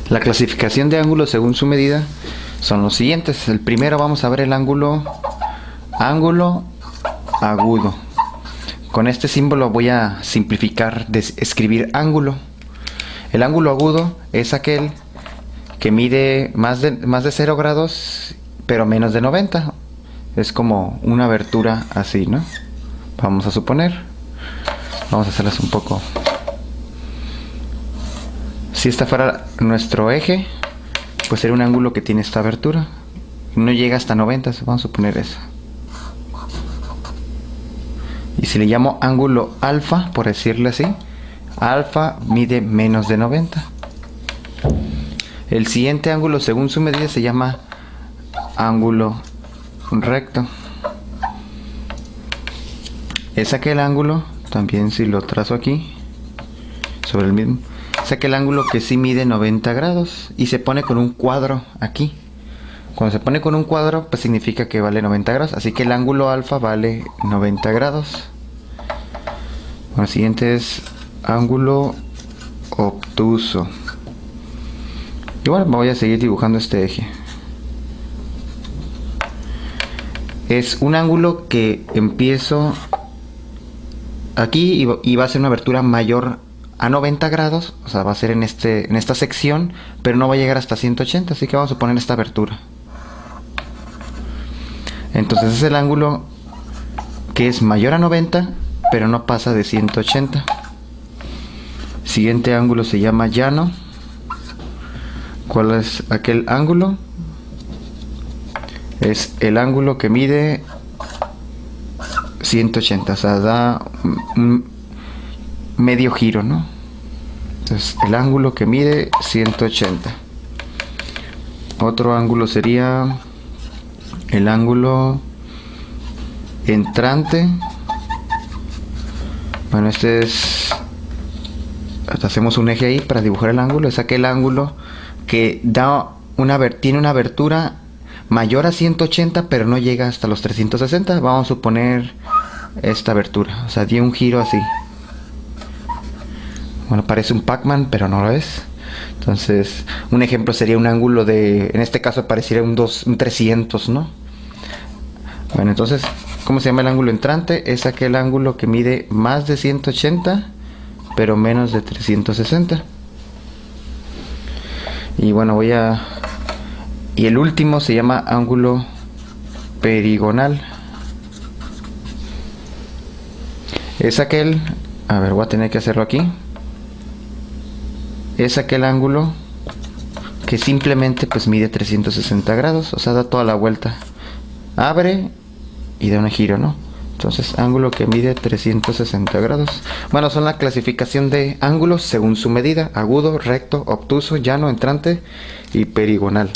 La clasificación de ángulos según su medida son los siguientes. El primero vamos a ver el ángulo agudo. Con este símbolo voy a simplificar de escribir ángulo. El ángulo agudo es aquel que mide más de 0 grados pero menos de 90. Es como una abertura así, ¿no? Vamos a suponer. Vamos a hacerlas un poco. Si esta fuera nuestro eje, pues sería un ángulo que tiene esta abertura. No llega hasta 90, vamos a suponer eso. Y si le llamo ángulo alfa, por decirle así, alfa mide menos de 90. El siguiente ángulo según su medida se llama ángulo recto. Es aquel ángulo, también si lo trazo aquí, sobre el mismo, es aquel ángulo que sí mide 90 grados y se pone con un cuadro aquí. Cuando se pone con un cuadro, pues significa que vale 90 grados, así que el ángulo alfa vale 90 grados. Bueno, el siguiente es ángulo obtuso. Y bueno, voy a seguir dibujando este eje. Es un ángulo que empiezo aquí y va a ser una abertura mayor a 90 grados, o sea, va a ser en esta sección, pero no va a llegar hasta 180, así que vamos a poner esta abertura. Entonces es el ángulo que es mayor a 90, pero no pasa de 180. Siguiente ángulo se llama llano. ¿Cuál es aquel ángulo? Es el ángulo que mide 180, o sea, da un medio giro, ¿no? Entonces, el ángulo que mide 180. Otro ángulo sería el ángulo entrante. Bueno, este es, hacemos un eje ahí para dibujar el ángulo. Es aquel ángulo que tiene una abertura mayor a 180 pero no llega hasta los 360. Vamos a suponer esta abertura, o sea, dio un giro así. Bueno, parece un Pac-Man, pero no lo es. Entonces, un ejemplo sería un ángulo de, en este caso pareciera un 300, ¿no? Bueno, entonces, ¿cómo se llama el ángulo entrante? Es aquel ángulo que mide más de 180, pero menos de 360. Y bueno, y el último se llama ángulo perigonal. Es aquel, a ver, voy a tener que hacerlo aquí. Es aquel ángulo que simplemente pues mide 360 grados, o sea, da toda la vuelta, abre y da un giro, ¿no? Entonces, ángulo que mide 360 grados. Bueno, son la clasificación de ángulos según su medida: agudo, recto, obtuso, llano, entrante y perigonal.